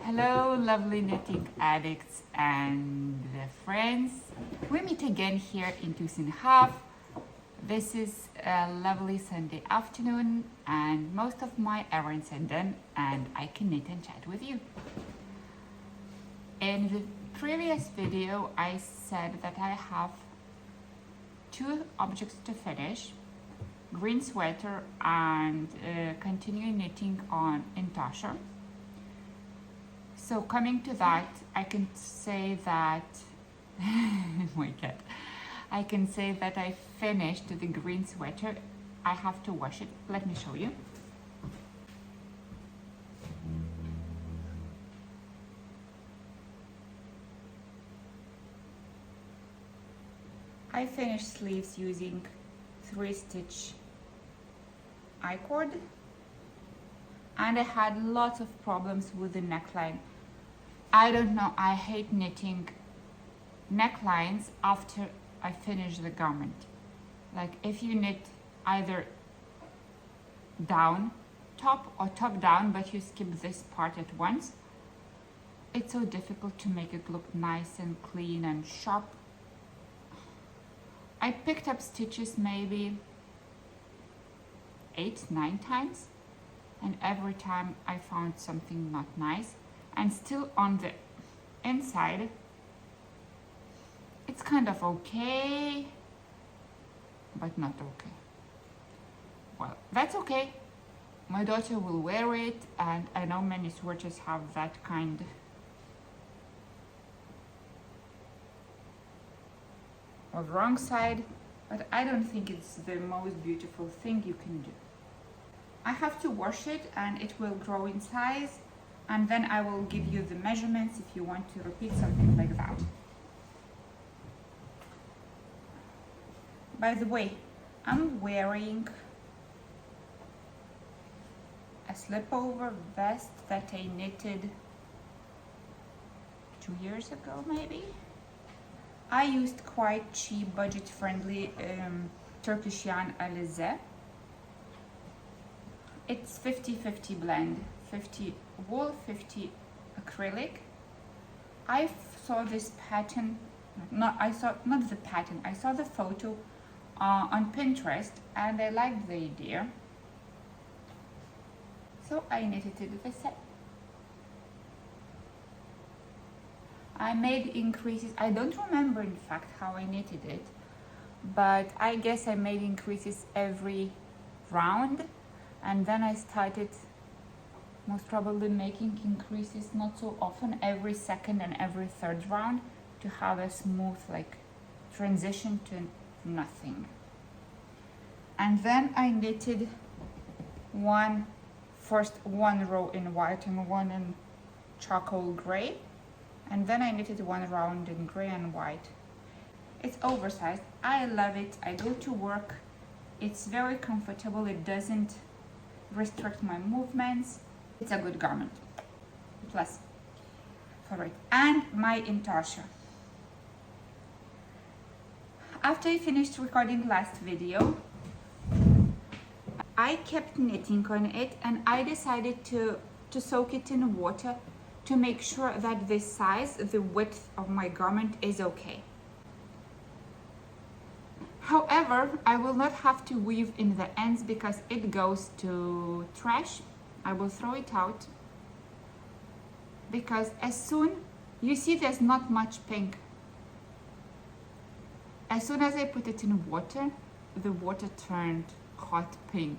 Hello, lovely knitting addicts and their friends. We meet again here in Tucson Half. This is a lovely Sunday afternoon, and most of my errands are done, and I can knit and chat with you. In the previous video, I said that I have two objects to finish: green sweater and continuing knitting on Intasha. So coming to that, I can say that my cat. I can say that I finished the green sweater. I have to wash it. Let me show you. I finished sleeves using 3-stitch I-cord, and I had lots of problems with the neckline. I don't know, I hate knitting necklines after I finish the garment. Like if you knit either down top or top down, but you skip this part at once, it's so difficult to make it look nice and clean and sharp. I picked up stitches maybe 8-9 times, and every time I found something not nice. And still on the inside, it's kind of okay, but not okay. Well, that's okay. My daughter will wear it, and I know many swatches have that kind of wrong side, but I don't think it's the most beautiful thing you can do. I have to wash it and it will grow in size, and then I will give you the measurements if you want to repeat something like that. By the way, I'm wearing a slipover vest that I knitted 2 years ago maybe. I used quite cheap, budget-friendly Turkish yarn Alize. It's 50-50 blend, 50 wool, 50 acrylic. I saw this pattern, I saw the photo on Pinterest, and I liked the idea. So I knitted it the same. I made increases. I don't remember in fact how I knitted it, but I guess I made increases every round, and then I started most probably making increases not so often, every second and every third round, to have a smooth like transition to nothing. And then I knitted first one row in white and one in charcoal gray, and then I knitted one round in gray and white. It's oversized. I love it. I go to work. It's very comfortable. It doesn't restrict my movements. It's a good garment. Plus, for it. And my Intasha. After I finished recording last video, I kept knitting on it, and I decided to soak it in water to make sure that the size, the width of my garment is okay. However, I will not have to weave in the ends because it goes to trash. I will throw it out because as soon, you see there's not much pink. As soon as I put it in water, the water turned hot pink.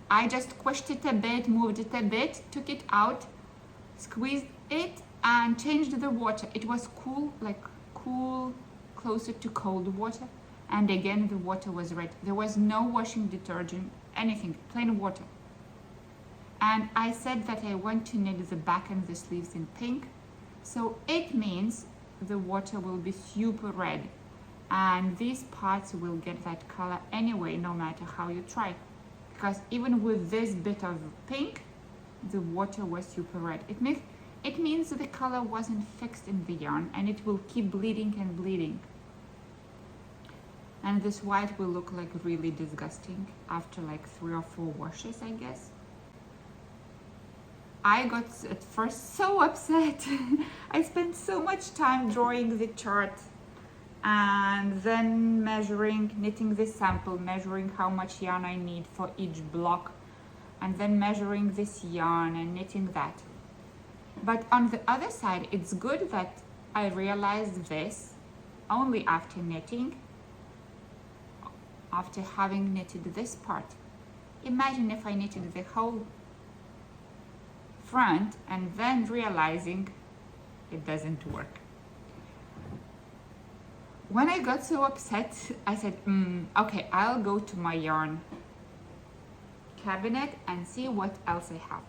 I just squished it a bit, moved it a bit, took it out, squeezed it, and changed the water. It was cool, like cool, closer to cold water. And again, the water was red. There was no washing detergent, anything, plain water. And I said that I want to knit the back and the sleeves in pink. So it means the water will be super red. And these parts will get that color anyway, no matter how you try. Because even with this bit of pink, the water was super red. It means the color wasn't fixed in the yarn, and it will keep bleeding and bleeding. And this white will look like really disgusting after like 3 or 4 washes, I guess. I got at first so upset. I spent so much time drawing the chart and then measuring, knitting this sample, measuring how much yarn I need for each block, and then measuring this yarn and knitting that. But on the other side, it's good that I realized this only after knitting, after having knitted this part. Imagine if I knitted the whole front and then realizing it doesn't work. When I got so upset, I said, okay, I'll go to my yarn cabinet and see what else I have.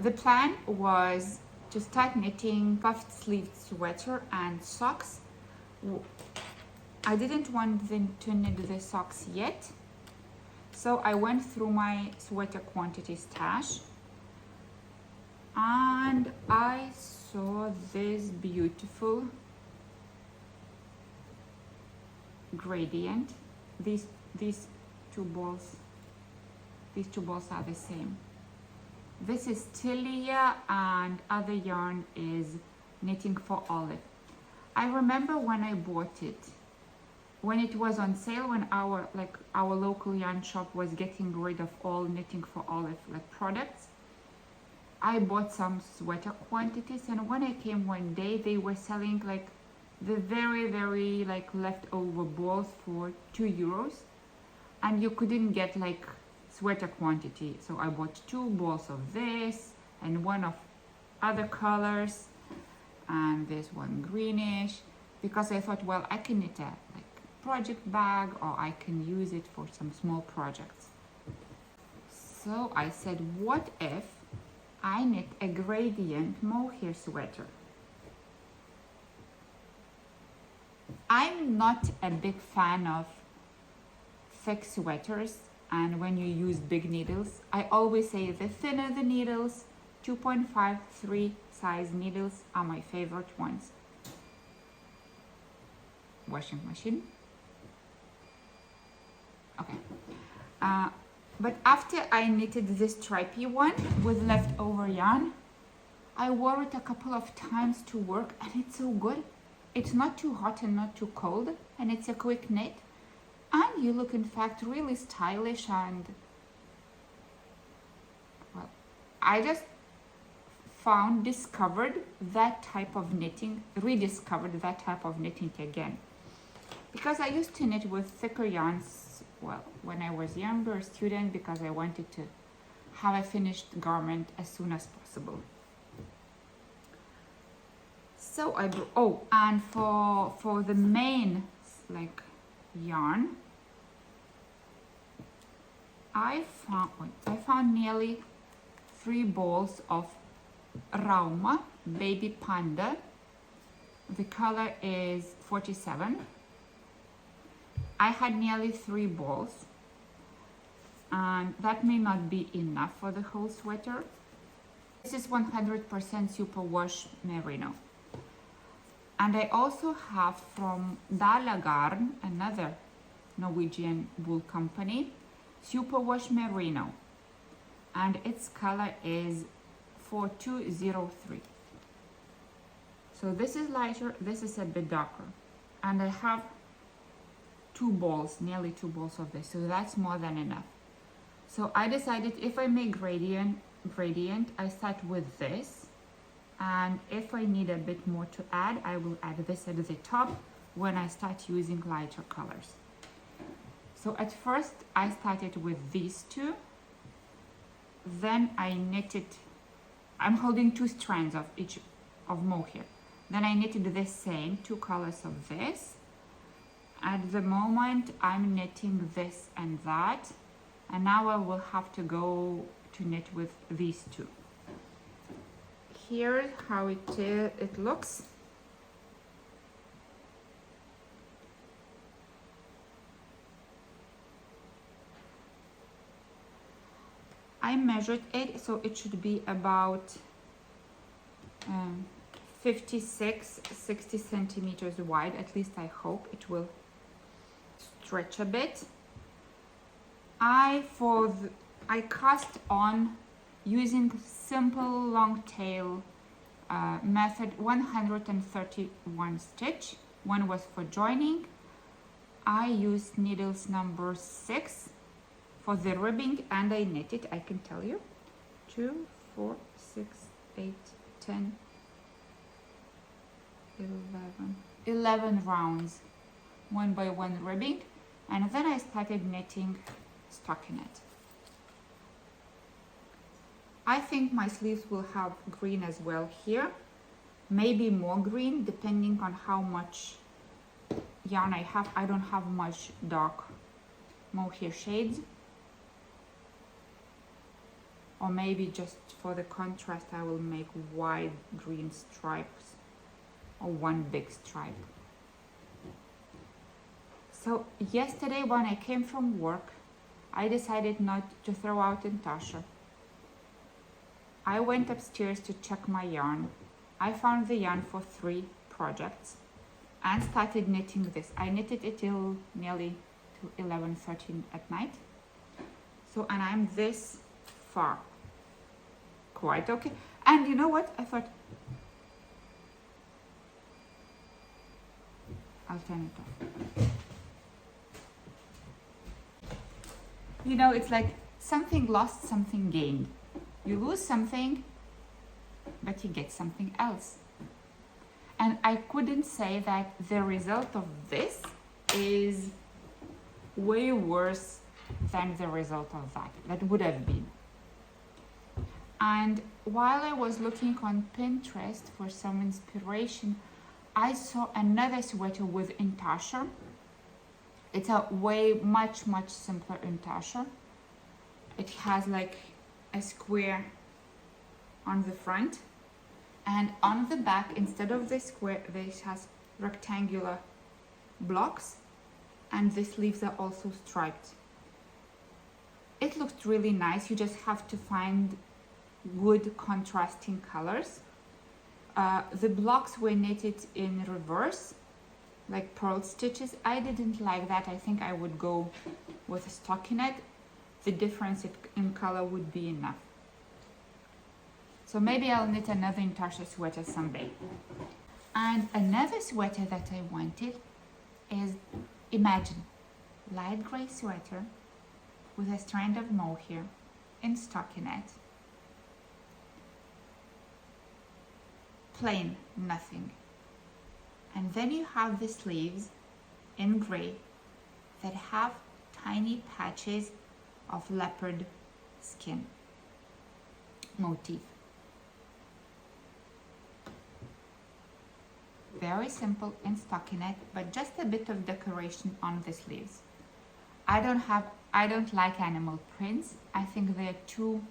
The plan was to start knitting puffed sleeve sweater and socks. I didn't want them to knit the socks yet, so I went through my sweater quantity stash and I saw this beautiful gradient. These two balls are the same. This is Tilia and other yarn is Knitting for Olive. I remember when I bought it, when it was on sale, when our local yarn shop was getting rid of all Knitting for Olive products. I bought some sweater quantities, and when I came one day, they were selling the very leftover balls for €2, and you couldn't get sweater quantity. So I bought 2 balls of this and one of other colors, and this one greenish, because I thought, well, I can knit a project bag, or I can use it for some small projects. So I said, what if I knit a gradient mohair sweater? I'm not a big fan of thick sweaters, and when you use big needles, I always say the thinner the needles, 2.5, 3 size needles are my favorite ones. Washing machine. Okay. But after I knitted this stripy one with leftover yarn, I wore it a couple of times to work, and it's so good. It's not too hot and not too cold, and it's a quick knit, and you look in fact really stylish. And well, I just discovered that type of knitting, rediscovered that type of knitting again, because I used to knit with thicker yarns, well, when I was younger, a student, because I wanted to have a finished garment as soon as possible. So and for the main yarn, I found nearly 3 balls of Rauma Baby Panda. The color is 47. I had nearly 3 balls, and that may not be enough for the whole sweater. This is 100% superwash merino. And I also have from Dala Garn, another Norwegian wool company, superwash merino, and its color is 4203. So this is lighter, this is a bit darker, and I have 2 balls, nearly 2 balls of this, so that's more than enough. So I decided if I make gradient, I start with this, and if I need a bit more to add, I will add this at the top when I start using lighter colors. So at first I started with these 2, then I knitted, I'm holding 2 strands of each of mohair, then I knitted the same 2 colors of this. At the moment I'm knitting this and that, and now I will have to go to knit with these 2. Here's how it looks. I measured it, so it should be about 56-60 centimeters wide. At least I hope it will stretch a bit. I cast on using simple long tail method, 131 stitch. One was for joining. I used needles number 6 for the ribbing, and I knitted, I can tell you, 2, 4, 6, 8, 10, 11 rounds, one by one ribbing, and then I started knitting stockinette. I think my sleeves will have green as well here, maybe more green depending on how much yarn I have. I don't have much dark mohair shades, or maybe just for the contrast I will make wide green stripes or one big stripe. So yesterday when I came from work, I decided not to throw out Natasha. I went upstairs to check my yarn. I found the yarn for 3 projects and started knitting this. I knitted it till nearly to 11:13 at night. So, and I'm this far. Quite okay. And you know what? I thought, I'll turn it off. You know, it's like something lost, something gained. You lose something, but you get something else. And I couldn't say that the result of this is way worse than the result of that. That would have been. And while I was looking on Pinterest for some inspiration, I saw another sweater with intasher. It's a much simpler intasher. It has like a square on the front, and on the back, instead of the square, this has rectangular blocks, and the sleeves are also striped. It looked really nice. You just have to find good contrasting colors. The blocks were knitted in reverse, like pearl stitches. I didn't like that. I think I would go with a stockinette. The difference in color would be enough. So maybe I'll knit another Natasha sweater someday. And another sweater that I wanted is, imagine, light gray sweater with a strand of mohair in stockinette. Plain, nothing. And then you have the sleeves in gray that have tiny patches of leopard skin motif. Very simple in stockinette, but just a bit of decoration on the sleeves. I don't like animal prints. I think they're too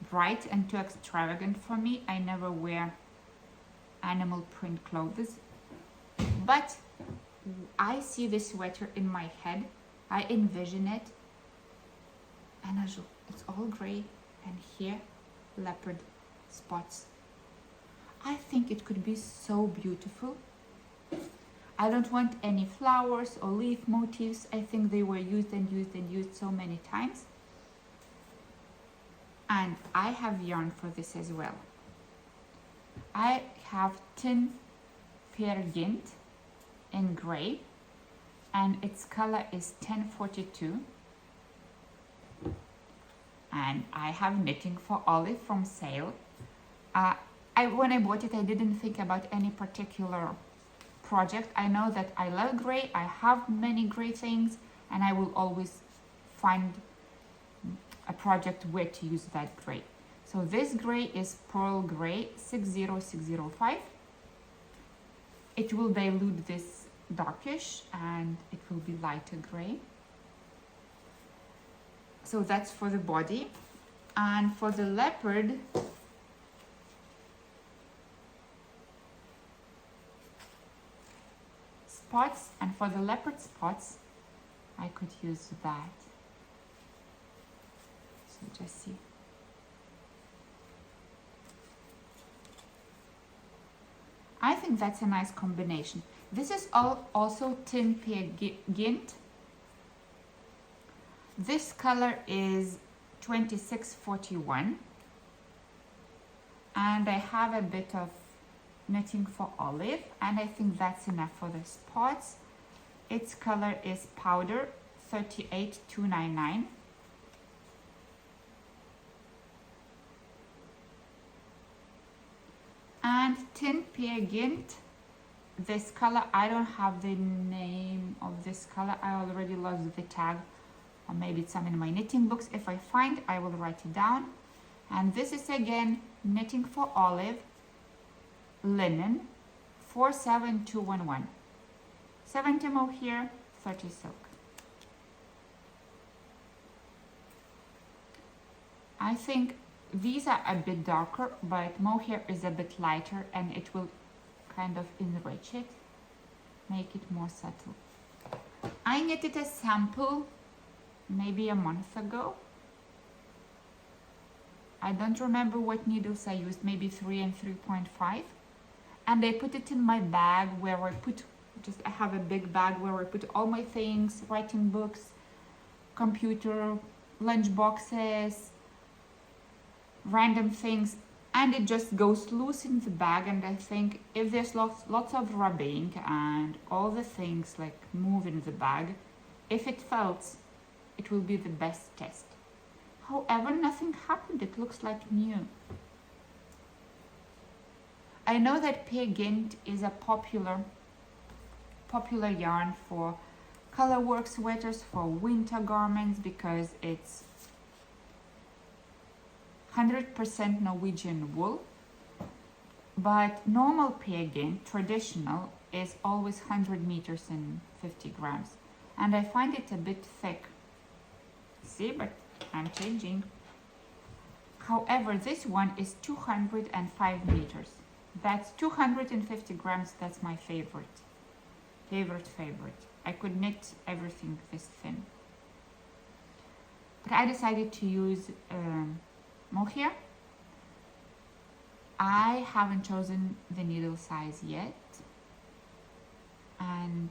bright and too extravagant for me. I never wear animal print clothes, but I see this sweater in my head. I envision it, and it's all gray, and here leopard spots. I think it could be so beautiful. I don't want any flowers or leaf motifs. I think they were used and used and used so many times. And I have yarn for this as well. I have tin Pear Gynt in gray, and its color is 1042. And I have knitting for Olive from sale. When I bought it, I didn't think about any particular project. I know that I love gray. I have many gray things, and I will always find a project where to use that gray. So this gray is Pearl Gray 60605. It will dilute this darkish, and it will be lighter gray. So that's for the body. And for the leopard, spots, and for the leopard spots, I could use that. So just see. I think that's a nice combination. This is also tin Pear Gynt. This color is 26.41, and I have a bit of knitting for olive, and I think that's enough for the spots. Its color is powder 38,299. And tin Peer Gynt, this color, I don't have the name of this color, I already lost the tag, or maybe it's some in my knitting books. If I find, I will write it down. And this is again knitting for olive, linen 47211, 70 mohair, 30 silk. I think these are a bit darker, but mohair is a bit lighter, and it will kind of enrich it, make it more subtle. I knitted a sample maybe a month ago. I don't remember what needles I used, maybe 3 and 3.5. And I put it in my bag where I have a big bag where I put all my things, writing books, computer, lunch boxes, random things, and it just goes loose in the bag. And I think if there's lots of rubbing and all the things like move in the bag, if it felts, it will be the best test. However, nothing happened. It looks like new. I know that Peer Gynt is a popular yarn for colorwork sweaters, for winter garments, because it's 100% Norwegian wool. But normal Peer Gynt, traditional, is always 100 meters and 50 grams. And I find it a bit thick. See, but I'm changing. However, this one is 205 meters. That's 250 grams. That's my favorite. I could knit everything this thin. But I decided to use mohair. I haven't chosen the needle size yet. And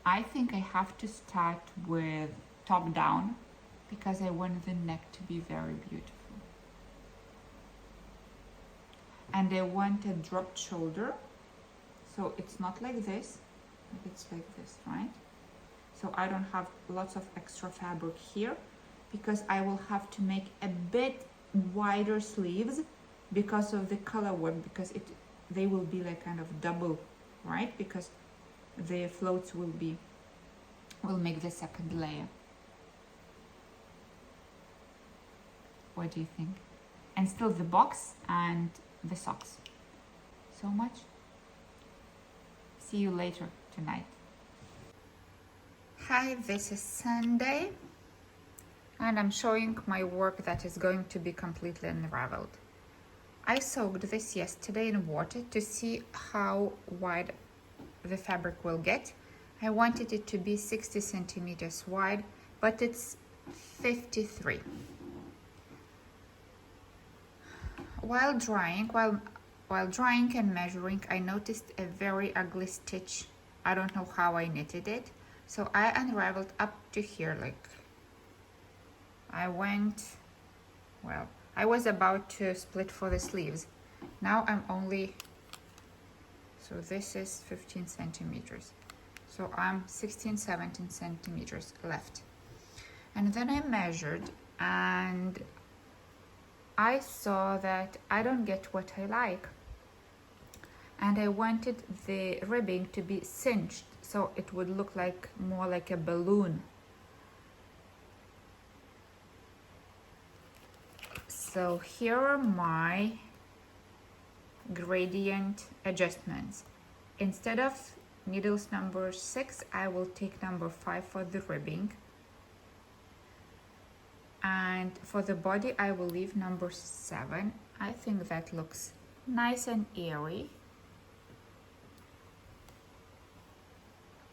I think I have to start with top down, because I want the neck to be very beautiful. And I want a dropped shoulder, so it's not like this, it's like this, right? So I don't have lots of extra fabric here, because I will have to make a bit wider sleeves because of the color work, because they will be like kind of double, right? Because the floats will make the second layer. What do you think? And still the box and the socks. So much. See you later tonight. Hi, this is Sunday, and I'm showing my work that is going to be completely unraveled. I soaked this yesterday in water to see how wide the fabric will get. I wanted it to be 60 centimeters wide, but it's 53. While drying and measuring, I noticed a very ugly stitch. I don't know how I knitted it. So I unraveled up to here, like I was about to split for the sleeves. Now I'm only, so this is 15 centimeters. So I'm 16, 17 centimeters left. And then I measured, and I saw that I don't get what I like. And I wanted the ribbing to be cinched, so it would look like more like a balloon. So here are my gradient adjustments. Instead of needles number 6, I will take number 5 for the ribbing. And for the body, I will leave number 7. I think that looks nice and airy.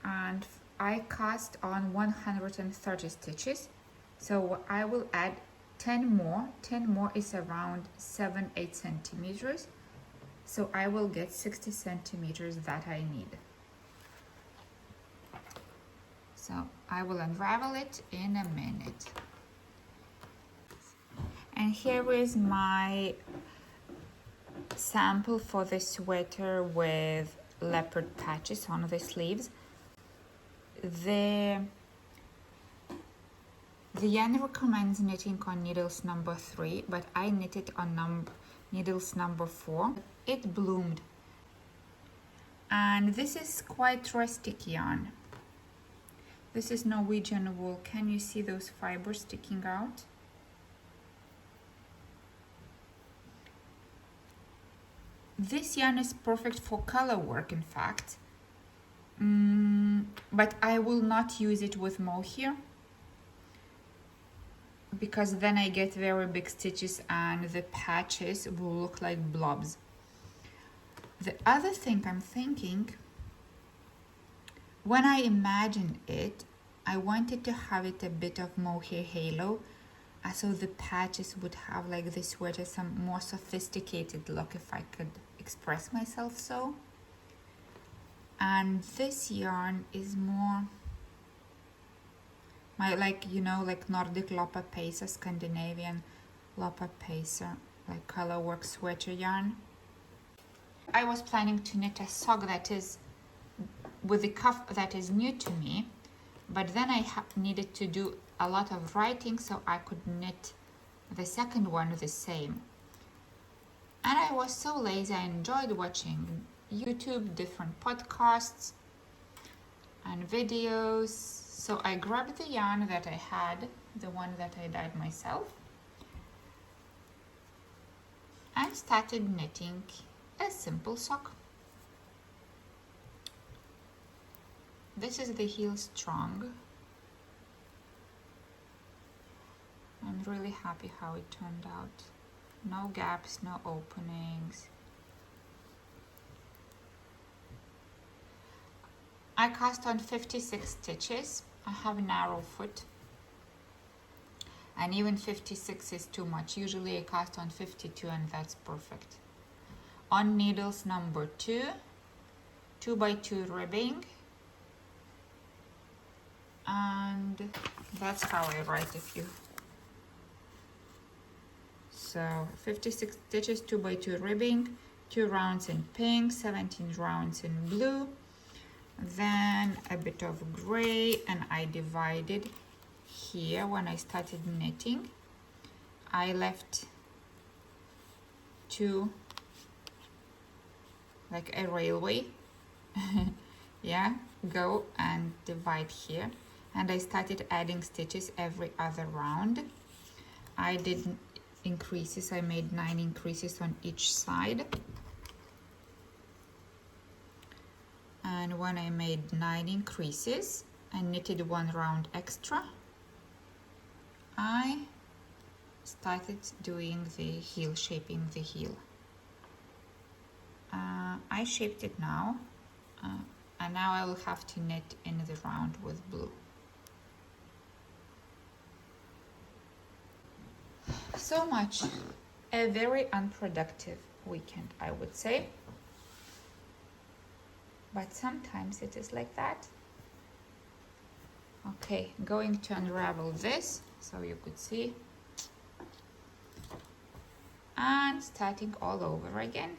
And I cast on 130 stitches, so I will add 10 more. 10 more is around 7-8 centimeters, so I will get 60 centimeters that I need. So I will unravel it in a minute. And here is my sample for the sweater with leopard patches on the sleeves. The yarn recommends knitting on needles number 3, but I knitted on needles number 4. It bloomed. And this is quite rustic yarn. This is Norwegian wool. Can you see those fibers sticking out? This yarn is perfect for color work, in fact. But I will not use it with mohair, because then I get very big stitches and the patches will look like blobs. The other thing I'm thinking, when I imagined it, I wanted to have it a bit of mohair halo, so the patches would have like this sweater some more sophisticated look, if I could express myself so. And this yarn is more like Nordic loppepacer, Scandinavian loppepacer, like colorwork sweater yarn. I was planning to knit a sock that is with the cuff that is new to me, but then I needed to do a lot of writing so I could knit the second one the same. And I was so lazy. I enjoyed watching YouTube, different podcasts and videos. So I grabbed the yarn that I had, the one that I dyed myself, and started knitting a simple sock. This is the heel strong. I'm really happy how it turned out. No gaps, no openings. I cast on 56 stitches. I have a narrow foot, and even 56 is too much. Usually I cast on 52 and that's perfect. On needles number 2, 2x2 ribbing, and that's how I write a few. So 56 stitches, 2x2 ribbing, 2 rounds in pink, 17 rounds in blue, then a bit of gray, and I divided here. When I started knitting, I left 2 like a railway yeah, go and divide here, and I started adding stitches every other round. I did increases. I made 9 increases on each side, and when I made 9 increases and knitted 1 round extra, I started doing the heel, shaping the heel. I shaped it now, and now I will have to knit in the round with blue. So much. A very unproductive weekend, I would say. But sometimes it is like that. Okay, going to unravel this so you could see. And starting all over again.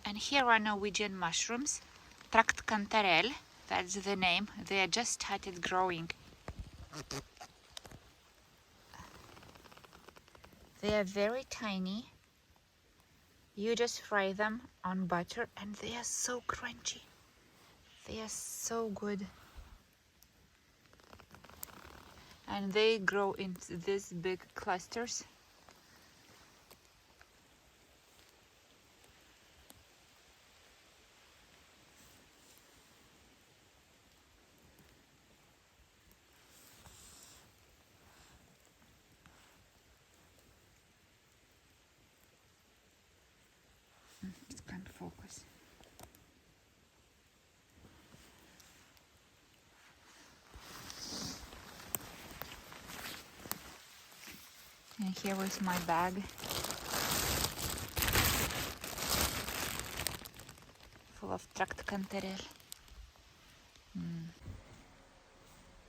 And here are Norwegian mushrooms, Traktkantarell, that's the name. They are just started growing. They are very tiny. You just fry them on butter and they are so crunchy. They are so good. and they grow into these big clusters. It can't focus. And here is my bag full of tract canterelle.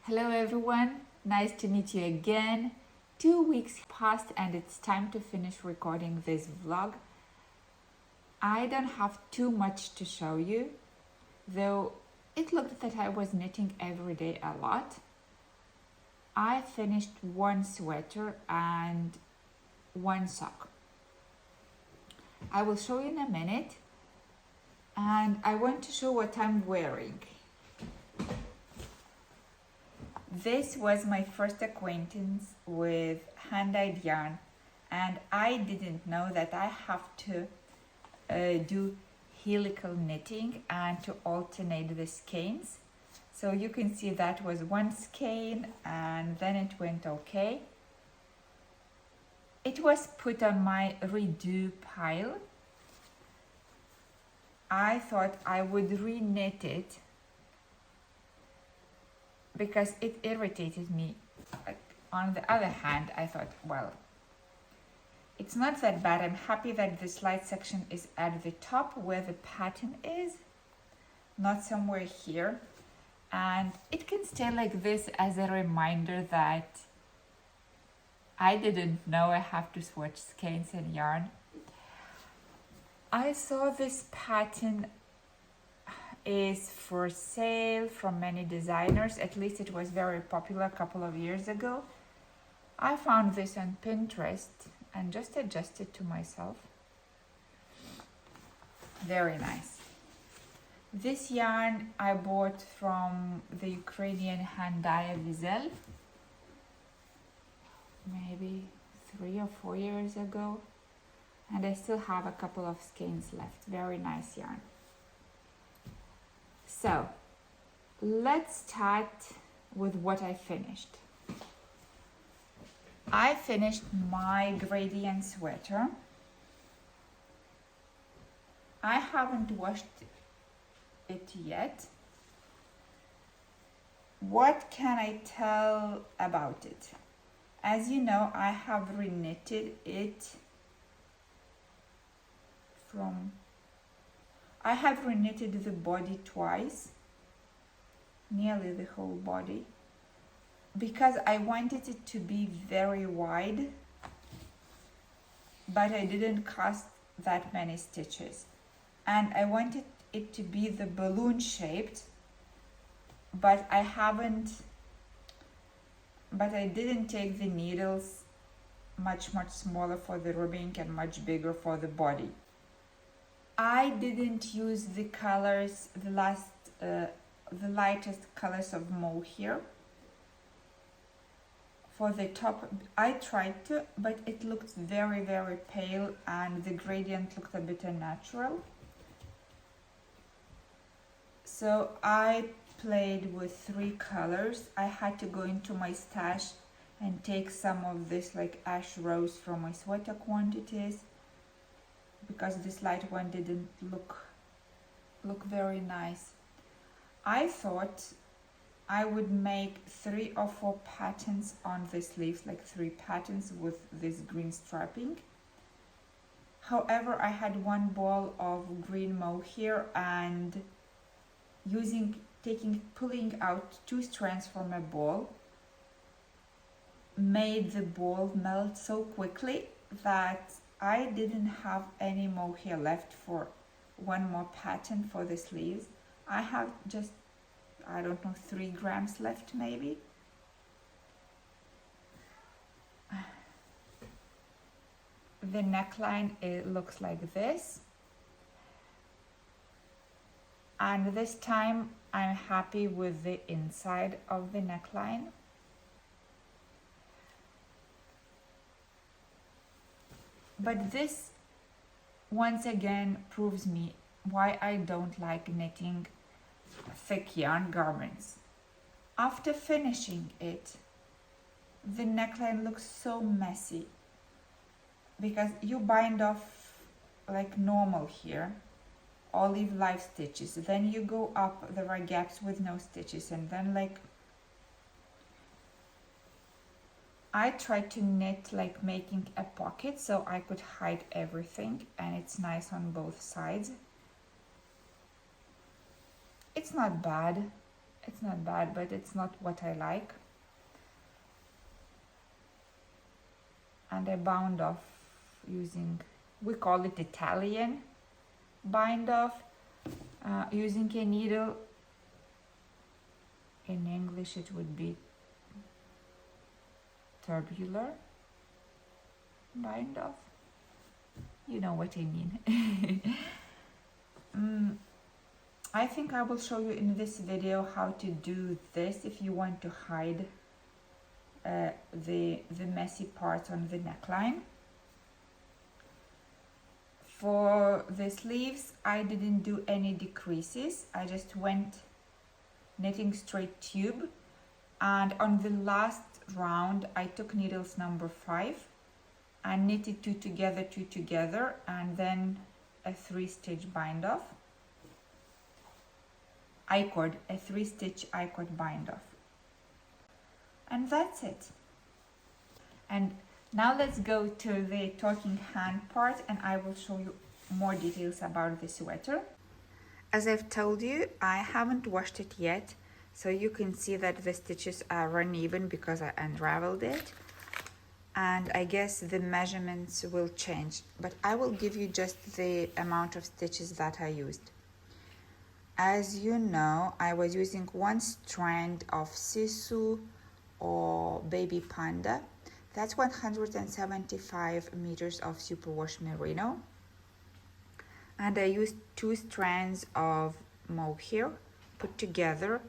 Hello everyone, nice to meet you again. 2 weeks passed and it's time to finish recording this vlog. I don't have too much to show you, though it looked that I was knitting every day a lot. I finished one sweater and one sock. I will show you in a minute, and I want to show what I'm wearing. This was my first acquaintance with hand-dyed yarn, and I didn't know that I have to do helical knitting and to alternate the skeins. So you can see that was one skein and then it went okay. It was put on my redo pile. I thought I would re-knit it because it irritated me. On the other hand, I thought, well, it's not that bad. I'm happy that the slide section is at the top where the pattern is, not somewhere here. And it can stay like this as a reminder that I didn't know I have to swatch skeins and yarn. I saw this pattern is for sale from many designers. At least it was very popular a couple of years ago. I found this on Pinterest and just adjusted to myself. Very nice. This yarn I bought from the Ukrainian hand dyer Vizel maybe 3 or 4 years ago, and I still have a couple of skeins left. Very nice yarn. So let's start with what I finished. I finished my gradient sweater. I haven't washed it yet. What can I tell about it? As you know, I have re-knitted it I have re-knitted the body twice, nearly the whole body, because I wanted it to be very wide, but I didn't cast that many stitches. And I wanted it to be the balloon shaped, but I didn't take the needles much smaller for the ribbing and much bigger for the body. I didn't use the colors, the lightest colors of mohair for the top. I tried to, but it looked very pale and the gradient looked a bit unnatural. So I played with 3 colors. I had to go into my stash and take some of this like ash rose from my sweater quantities, because this light one didn't look very nice. I thought I would make 3 or 4 patterns on the sleeves, like 3 patterns with this green striping. However, I had one ball of green mohair and pulling out 2 strands from a ball made the ball melt so quickly that I didn't have any mohair left for one more pattern for the sleeves. I have just, I don't know, 3 grams left maybe. The neckline, it looks like this. And this time I'm happy with the inside of the neckline. But this once again proves me why I don't like knitting thick yarn garments. After finishing it, the neckline looks so messy because you bind off like normal here, olive live stitches, then you go up, there are gaps with no stitches, and then like I tried to knit like making a pocket so I could hide everything, and it's nice on both sides. It's not bad, but it's not what I like. And I bound off using, we call it Italian bind off, using a needle. In English it would be tubular bind off. You know what I mean. I think I will show you in this video how to do this if you want to hide the messy parts on the neckline. For the sleeves, I didn't do any decreases. I just went knitting straight tube, and on the last round I took needles number 5 and knitted two together, and then a 3-stitch bind off. I-cord, a 3-stitch I-cord bind off. And that's it. And now let's go to the talking hand part, and I will show you more details about the sweater. As I've told you, I haven't washed it yet, so you can see that the stitches are uneven because I unraveled it. And I guess the measurements will change, but I will give you just the amount of stitches that I used. As you know, I was using 1 strand of Sisu or Baby Panda. That's 175 meters of superwash merino. And I used 2 strands of mohair put together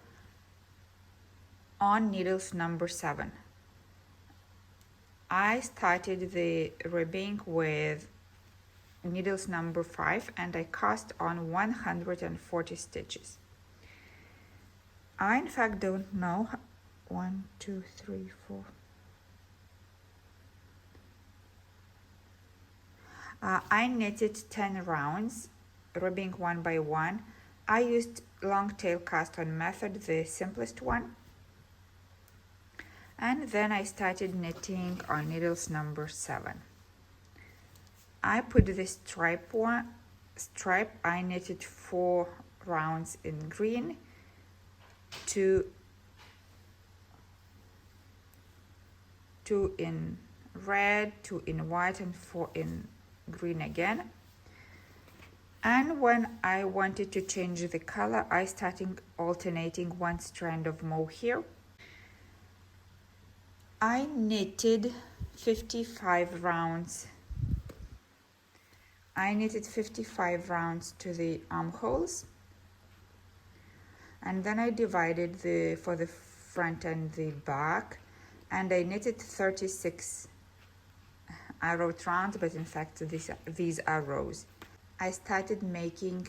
on needles number 7. I started the ribbing with needles number 5 and I cast on 140 stitches. I in fact don't know 1, 2, 3, 4. I knitted 10 rounds, ribbing one by one. I used long tail cast on method, the simplest one. And then I started knitting on needles number 7. I put the stripe, I knitted 4 rounds in green, 2 in red, 2 in white, and 4 in green again. And when I wanted to change the color, I started alternating 1 strand of mohair. I knitted 55 rounds. I knitted 55 rounds to the armholes, and then I divided for the front and the back, and I knitted 36 arrowed rounds, but in fact these are rows. I started knitting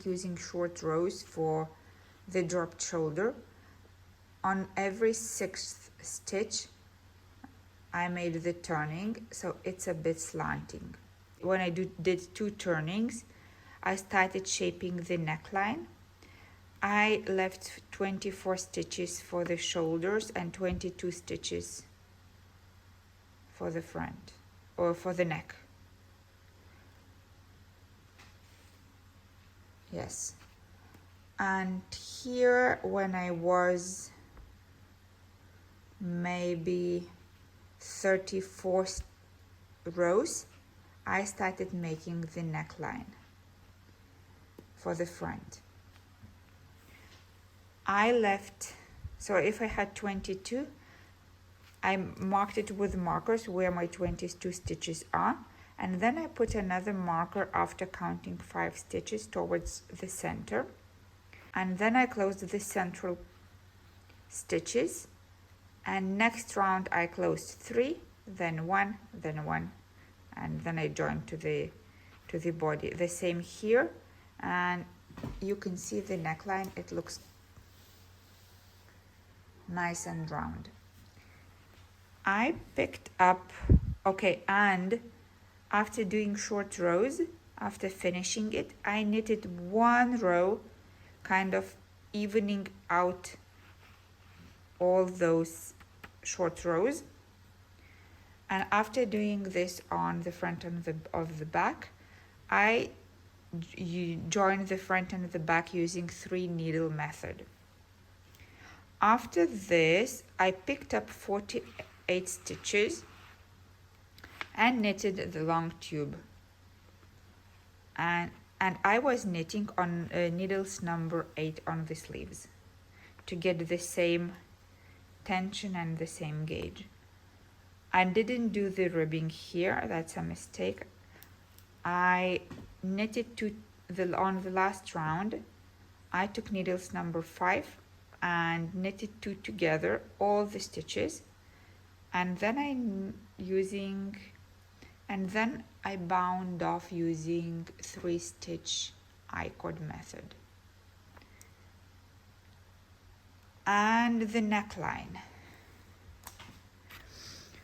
using short rows for the dropped shoulder. On every 6th stitch I made the turning, so it's a bit slanting. When I did 2 turnings, I started shaping the neckline. I left 24 stitches for the shoulders and 22 stitches for the front, or for the neck. Yes. And here, when I was maybe 34 rows, I started making the neckline for the front. I left, so if I had 22, I marked it with markers where my 22 stitches are, and then I put another marker after counting 5 stitches towards the center, and then I closed the central stitches, and next round I closed 3, then 1, then 1, and then I join to the body. The same here, and you can see the neckline, it looks nice and round. I picked up, okay, and after doing short rows, after finishing it, I knitted one row, kind of evening out all those short rows. And after doing this on the front and of the back, I joined the front and the back using 3 needle method. After this, I picked up 48 stitches and knitted the long tube. And I was knitting on needles number 8 on the sleeves to get the same tension and the same gauge. I didn't do the ribbing here, that's a mistake. I knitted on the last round. I took needles number 5 and knitted 2 together, all the stitches, and then I bound off using 3 stitch I-cord method. And the neckline.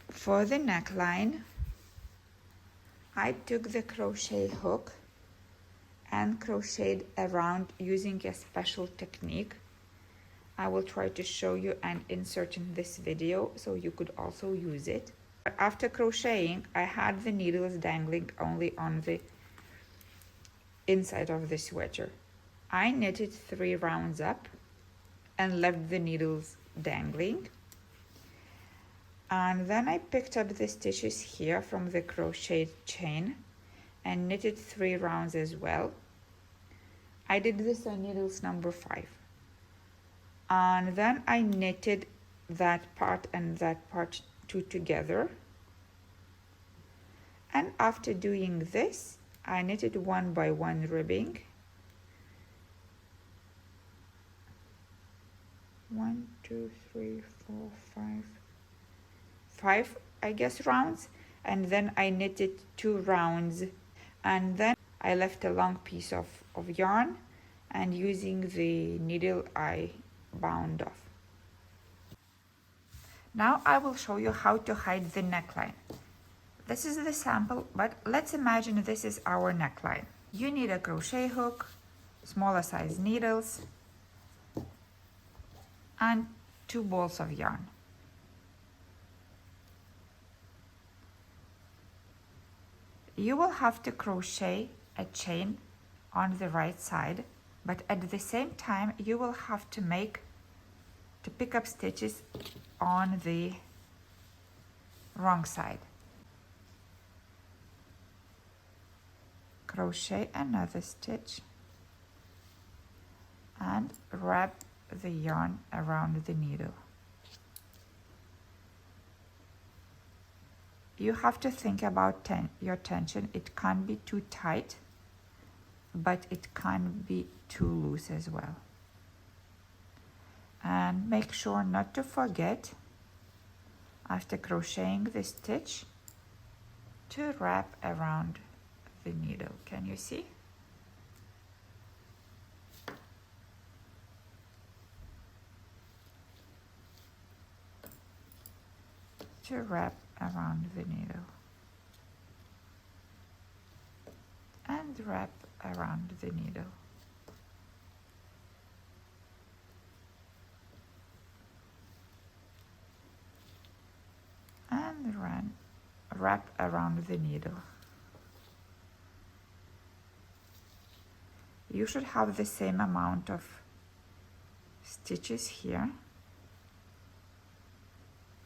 For the neckline, I took the crochet hook and crocheted around using a special technique. I will try to show you and insert in this video so you could also use it. After crocheting, I had the needles dangling only on the inside of the sweater. I knitted 3 rounds up and left the needles dangling. And then I picked up the stitches here from the crochet chain and knitted 3 rounds as well. I did this on needles number 5. And then I knitted that part and that part 2 together. And after doing this, I knitted 1 by 1 ribbing. 1, 2, 3, 4, 5, I guess, rounds, and then I knitted 2 rounds, and then I left a long piece of yarn, and using the needle I bound off. Now I will show you how to hide the neckline. This is the sample, but let's imagine this is our neckline. You need a crochet hook, smaller size needles, and 2 balls of yarn. You will have to crochet a chain on the right side, but at the same time you will have to pick up stitches on the wrong side. Crochet another stitch and wrap the yarn around the needle. You have to think about your tension. It can't be too tight, but it can't be too loose as well. And make sure not to forget, after crocheting the stitch, to wrap around the needle. Can you see? To wrap around the needle and wrap around the needle. And wrap around the needle. You should have the same amount of stitches here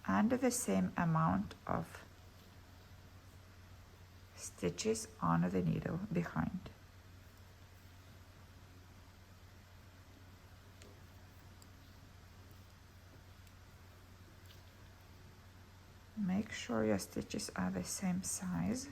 and the same amount of stitches on the needle behind. Make sure your stitches are the same size.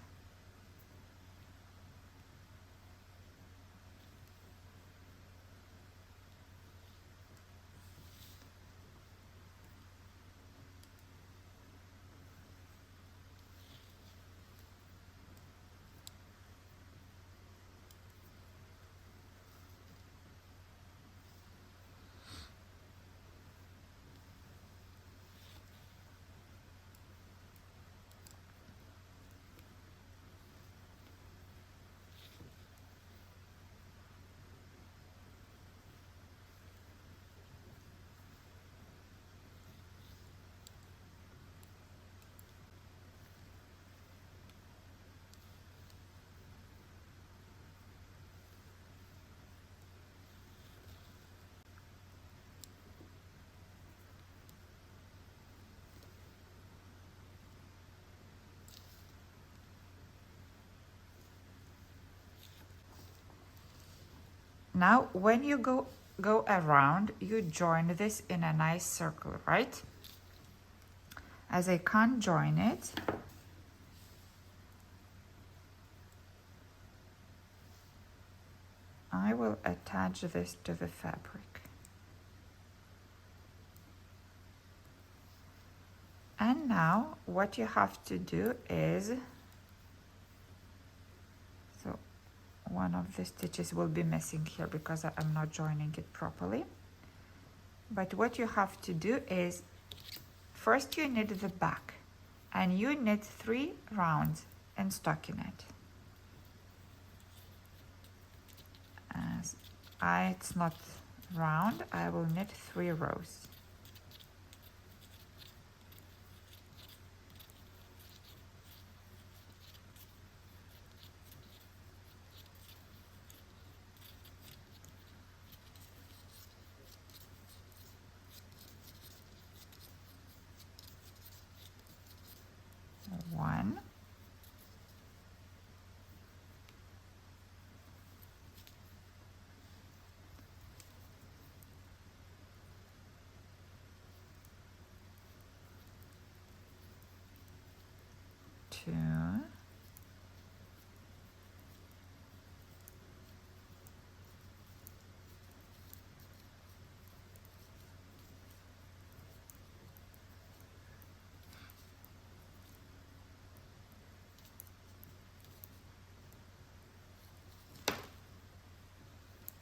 Now when you go around, you join this in a nice circle, right? As I can't join it, I will attach this to the fabric. And now what you have to do is, so one of the stitches will be missing here because I'm not joining it properly. But what you have to do is, first you knit the back and you knit 3 rounds in stockinette. As it's not round, I will knit 3 rows. One, two,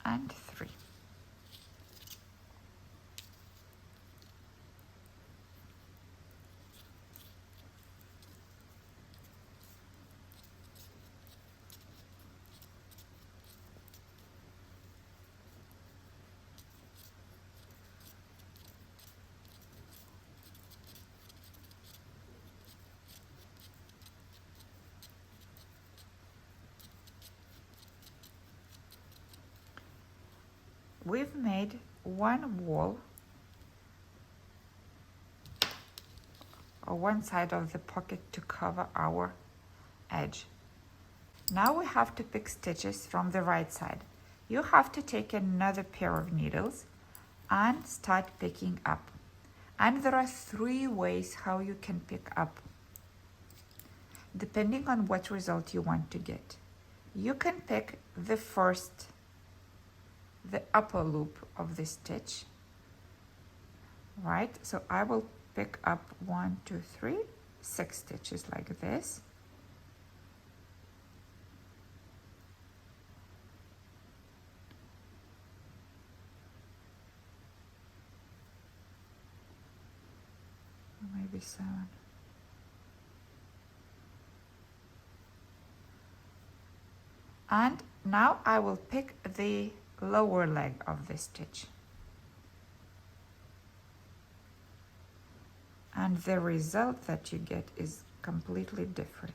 and 3. We've made one wall, or one side of the pocket, to cover our edge. Now we have to pick stitches from the right side. You have to take another pair of needles and start picking up. And there are 3 ways how you can pick up, depending on what result you want to get. You can pick the upper loop of the stitch, right? So I will pick up 1, 2, 3, 6 stitches like this. Maybe 7. And now I will pick the lower leg of the stitch. And the result that you get is completely different.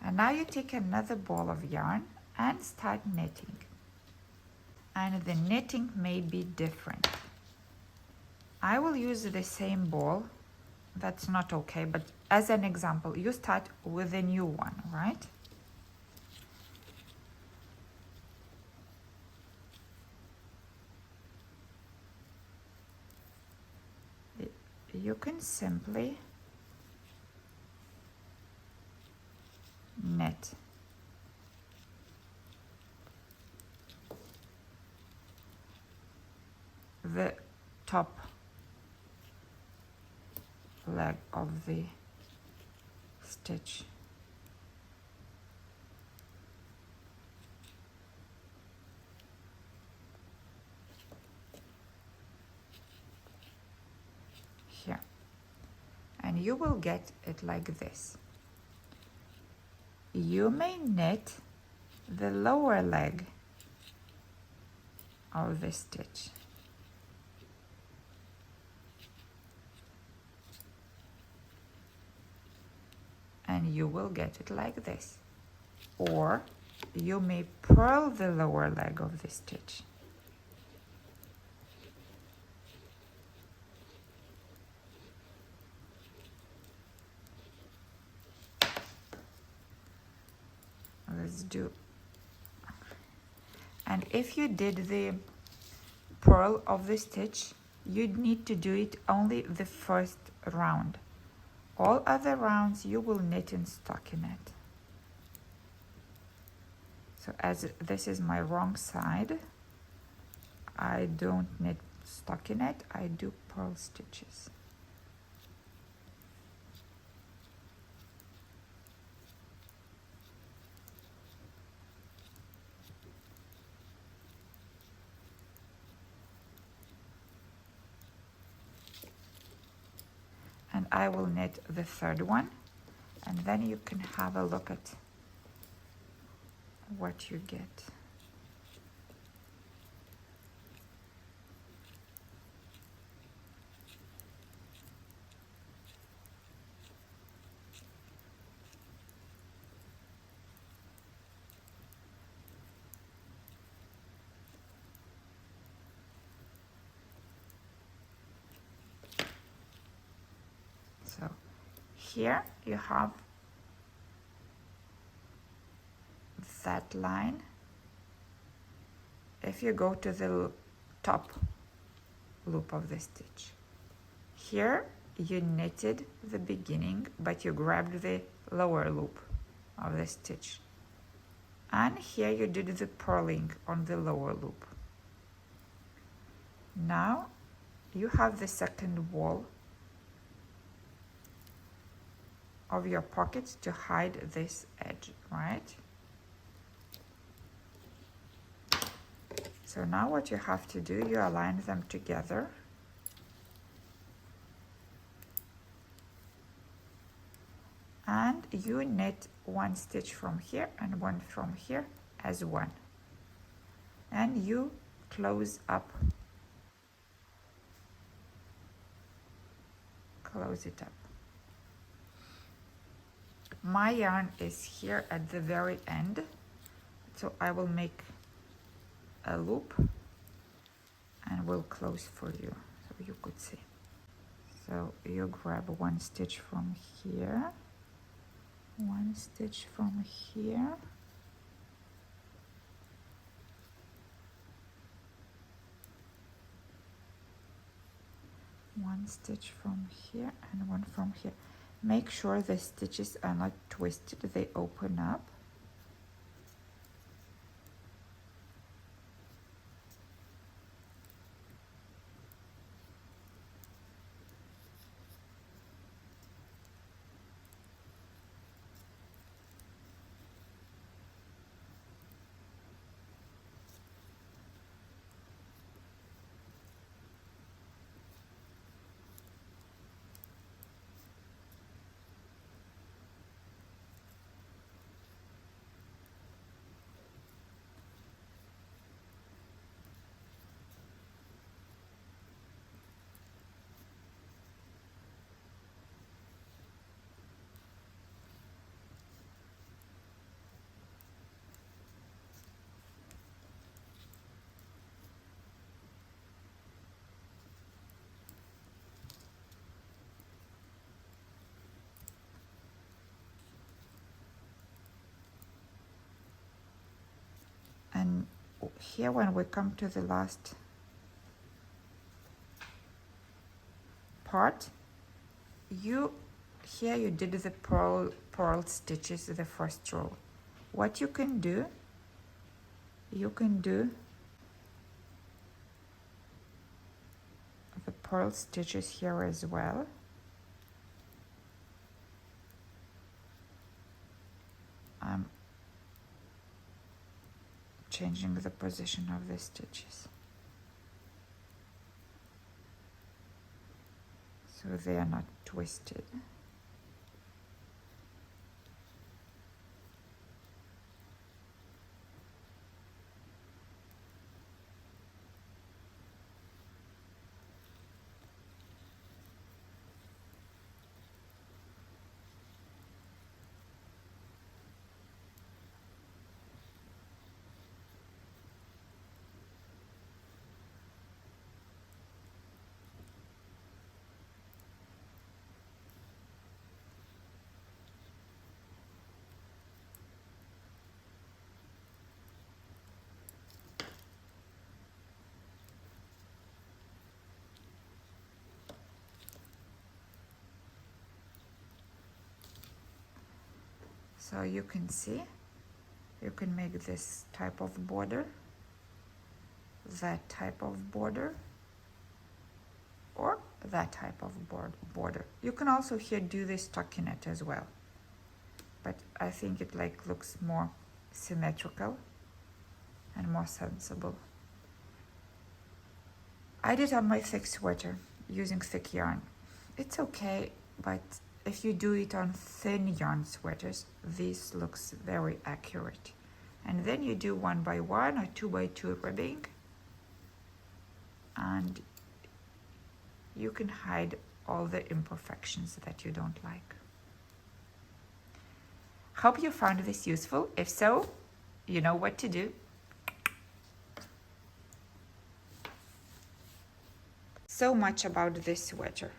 And now you take another ball of yarn and start knitting. And the knitting may be different. I will use the same ball. That's not okay, but as an example, you start with a new one, right? You can simply knit. The top leg of the stitch. Here. And you will get it like this. You may knit the lower leg of the stitch. And you will get it like this. Or you may purl the lower leg of the stitch. Let's do, and if you did the purl of the stitch, you'd need to do it only the first round. All other rounds you will knit in stockinette. So as this is my wrong side, I don't knit stockinette, I do purl stitches. And I will knit the third one, and then you can have a look at what you get. So here you have that line. If you go to the top loop of the stitch, here you knitted the beginning, but you grabbed the lower loop of the stitch, and here you did the purling on the lower loop. Now you have the second wall of your pocket to hide this edge, right? So now what you have to do, you align them together. And you knit one stitch from here and one from here as one. And you close up. Close it up. My yarn is here at the very end, so I will make a loop and will close for you so you could see. So you grab one stitch from here, one stitch from here, one stitch from here and one from here. Make sure the stitches are not twisted, they open up. And here when we come to the last part, here you did the purl stitches the first row. What you can do the purl stitches here as well. I'm changing the position of the stitches so they are not twisted. So you can see, you can make this type of border, that type of border, or that type of border. You can also here do this stockinette as well, but I think it like looks more symmetrical and more sensible. I did on my thick sweater using thick yarn. It's okay, but if you do it on thin yarn sweaters, this looks very accurate. And then you do 1 by 1 or 2 by 2 ribbing, and you can hide all the imperfections that you don't like. Hope you found this useful. If so, you know what to do. So much about this sweater.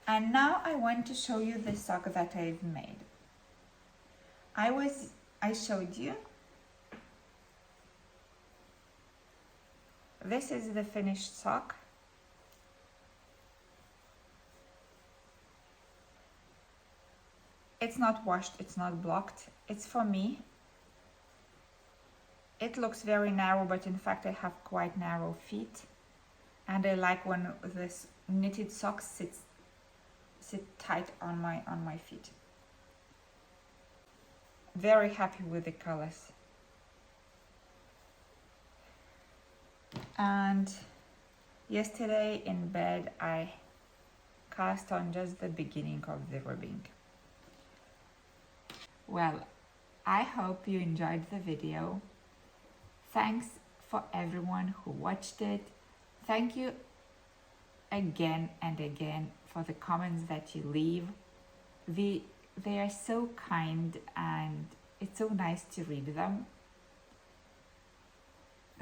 And now I want to show you the sock that I've made. I showed you. This is the finished sock. It's not washed, it's not blocked. It's for me. It looks very narrow, but in fact I have quite narrow feet. And I like when this knitted sock sit tight on my feet. Very happy with the colors. And yesterday in bed I cast on just the beginning of the ribbing. Well, I hope you enjoyed the video. Thanks for everyone who watched it. Thank you again and again for the comments that you leave. They are so kind and it's so nice to read them.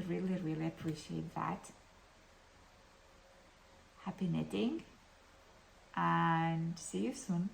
Really, really appreciate that. Happy knitting and see you soon.